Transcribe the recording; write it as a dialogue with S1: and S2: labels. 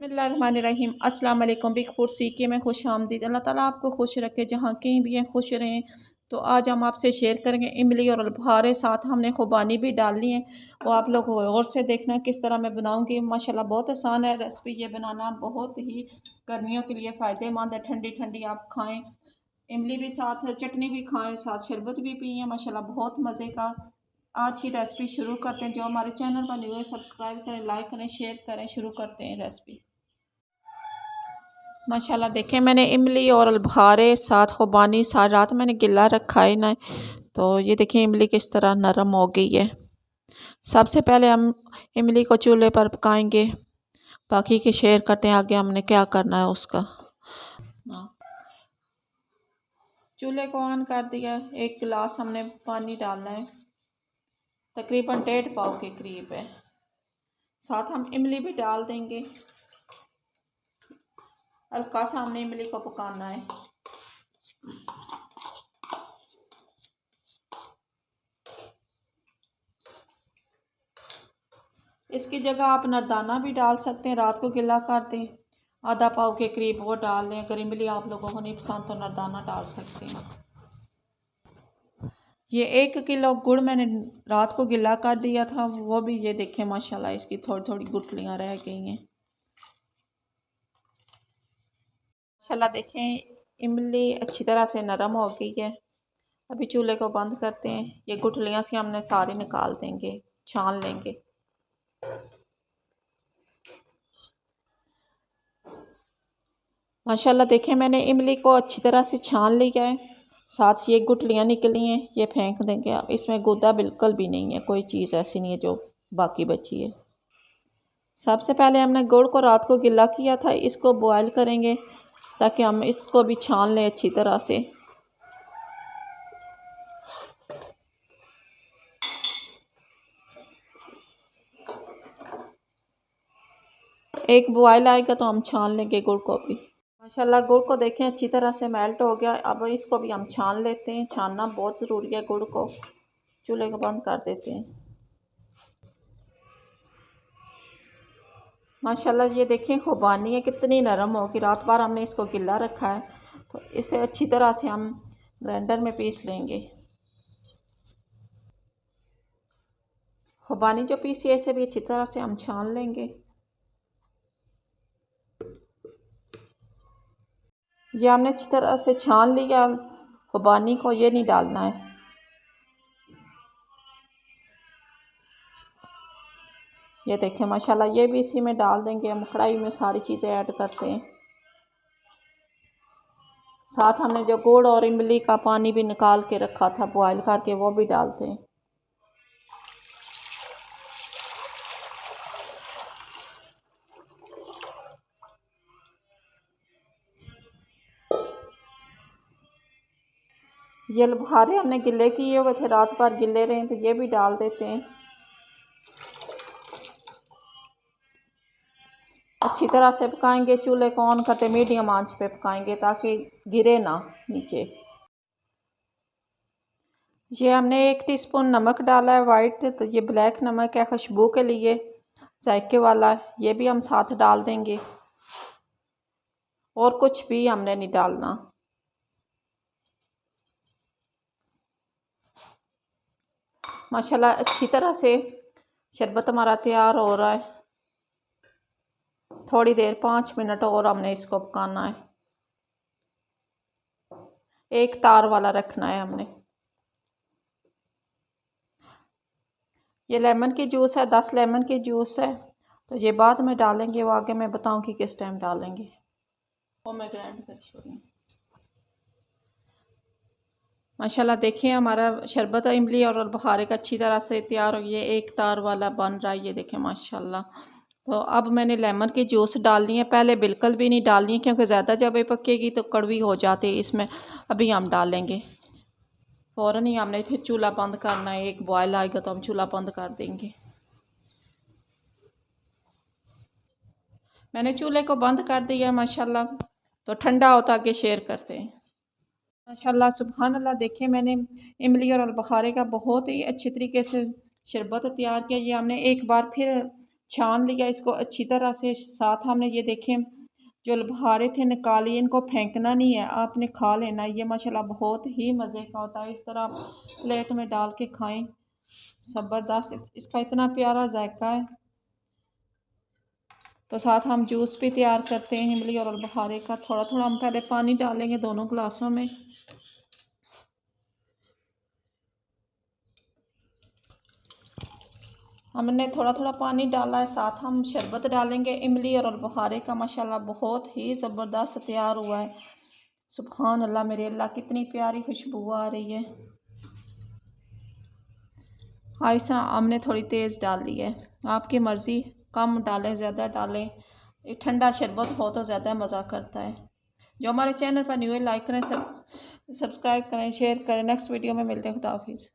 S1: बिस्मिल्लाहिर्रहमानिर्रहीम अस्सलाम वालेकुम। बिग फूड सीख के मैं खुश आमदीद। अल्लाह ताला आपको खुश रखे, जहाँ कहीं भी हैं खुश रहें। तो आज हम आपसे शेयर करेंगे इमली और बुखारे, साथ हमने खुबानी भी डालनी है। वो आप लोग गौर से देखना किस तरह मैं बनाऊंगी। माशाल्लाह बहुत आसान है रेसिपी, ये बनाना बहुत ही गर्मियों के लिए फ़ायदेमंद है। ठंडी ठंडी आप खाएँ, इमली भी साथ चटनी भी खाएँ, साथ शरबत भी पिए। माशाल्लाह बहुत मज़े का। आज की रेसिपी शुरू करते हैं। जो हमारे चैनल पर न्यू है सब्सक्राइब करें, लाइक करें, शेयर करें। शुरू करते हैं रेसिपी। माशाल्लाह देखें, मैंने इमली और बुखारे साथ खुबानी साथ रात मैंने गिला रखा है ना, तो ये देखें इमली किस तरह नरम हो गई है। सबसे पहले हम इमली को चूल्हे पर पकाएंगे, बाकी के शेयर करते हैं आगे हमने क्या करना है उसका। चूल्हे को ऑन कर दिया, एक गिलास हमने पानी डालना है, तकरीबन 1.5 पाव के करीब है। साथ हम इमली भी डाल देंगे, हल्का सा हमने इमली को पकाना है। इसकी जगह आप नरदाना भी डाल सकते हैं, रात को गिला कर दें, आधा पाव के करीब वो डाल दें। अगर इमली आप लोगों को नहीं पसंद तो नरदाना डाल सकते हैं। ये 1 किलो गुड़ मैंने रात को गिला कर दिया था, वो भी ये देखें माशाल्लाह इसकी थोड़ी थोड़ी गुठलियाँ रह गई हैं। माशाल्लाह देखें इमली अच्छी तरह से नरम हो गई है। अभी चूल्हे को बंद करते हैं, ये गुठलियाँ से हमने सारी निकाल देंगे, छान लेंगे। माशाल्लाह देखें मैंने इमली को अच्छी तरह से छान लिया है, साथ ये गुठलियाँ निकली हैं, ये फेंक देंगे। अब इसमें गूदा बिल्कुल भी नहीं है, कोई चीज़ ऐसी नहीं है जो बाकी बची है। सबसे पहले हमने गुड़ को रात को गिला किया था, इसको बॉयल करेंगे ताकि हम इसको भी छान लें अच्छी तरह से। एक बॉयल आएगा तो हम छान लेंगे गुड़ को भी। माशाल्लाह गुड़ को देखें अच्छी तरह से मेल्ट हो गया। अब इसको भी हम छान लेते हैं, छानना बहुत ज़रूरी है गुड़ को। चूल्हे को बंद कर देते हैं। माशाल्लाह ये देखें खुबानी है कितनी नरम होगी, रात भर हमने इसको गिला रखा है, तो इसे अच्छी तरह से हम ग्राइंडर में पीस लेंगे। खुबानी जो पीसी है इसे भी अच्छी तरह से हम छान लेंगे। ये हमने अच्छी तरह से छान लिया, खुबानी को ये नहीं डालना है। ये देखें माशाल्लाह ये भी इसी में डाल देंगे। हम कढ़ाई में सारी चीज़ें ऐड करते हैं। साथ हमने जो गुड़ और इमली का पानी भी निकाल के रखा था बॉयल करके, वो भी डालते हैं। ये बुखारे हमने गिले किए हुए थे, रात भर गिले रहे, तो ये भी डाल देते हैं। अच्छी तरह से पकाएंगे, चूल्हे को ऑन करके मीडियम आंच पे पकाएंगे ताकि गिरे ना नीचे। ये हमने 1 टीस्पून नमक डाला है वाइट, तो ये ब्लैक नमक है खुशबू के लिए, जायके वाला। ये भी हम साथ डाल देंगे, और कुछ भी हमने नहीं डालना। माशाल्लाह अच्छी तरह से शरबत हमारा तैयार हो रहा है। थोड़ी देर 5 मिनट और हमने इसको पकाना है। एक तार वाला रखना है हमने। ये लेमन की जूस है, 10 लेमन की जूस है, तो ये बाद में डालेंगे, वो आगे मैं बताऊंगी किस टाइम डालेंगे। वो मैं ग्राइंड कर छोड़ूँ। माशाल्लाह देखिए हमारा शरबत इमली और बुखारे का अच्छी तरह से तैयार हो गया, एक तार वाला बन रहा है। ये देखें माशाल्लाह। तो अब मैंने लेमन की जूस डालनी है, पहले बिल्कुल भी नहीं डालनी है क्योंकि ज़्यादा जब ये पकेगी तो कड़वी हो जाती है इसमें। अभी हम डालेंगे फ़ौरन ही, हमने फिर चूल्हा बंद करना है। एक बॉयल आएगा तो हम चूल्हा बंद कर देंगे। मैंने चूल्हे को बंद कर दिया माशाल्लाह, तो ठंडा होता आगे शेयर करते हैं। माशाल्लाह सुभान अल्लाह। देखिए मैंने इमली और बुखारे का बहुत ही अच्छे तरीके से शरबत तैयार किया। ये हमने एक बार फिर छान लिया इसको अच्छी तरह से। साथ हमने ये देखें जो लबहारे थे निकालिए, इनको फेंकना नहीं है, आपने खा लेना। ये माशाल्लाह बहुत ही मज़े का होता है। इस तरह प्लेट में डाल के खाएं, ज़बरदस्त, इसका इतना प्यारा जायका है। तो साथ हम जूस भी तैयार करते हैं इमली और लबहारे का। थोड़ा थोड़ा हम पहले पानी डालेंगे दोनों गिलासों में। हमने थोड़ा थोड़ा पानी डाला है, साथ हम शरबत डालेंगे इमली और लबहारे का। माशाल्लाह बहुत ही ज़बरदस्त तैयार हुआ है। सुभान अल्लाह मेरे अल्लाह, कितनी प्यारी खुशबू आ रही है। हाँ, इस हमने थोड़ी तेज़ डाल ली है, आपकी मर्ज़ी, कम डालें ज़्यादा डालें। ठंडा शरबत हो तो ज़्यादा मज़ा करता है। जो हमारे चैनल पर न्यू है लाइक करें, सब्सक्राइब करें, शेयर करें। नेक्स्ट वीडियो में मिलते हैं। खुदा हाफिज़।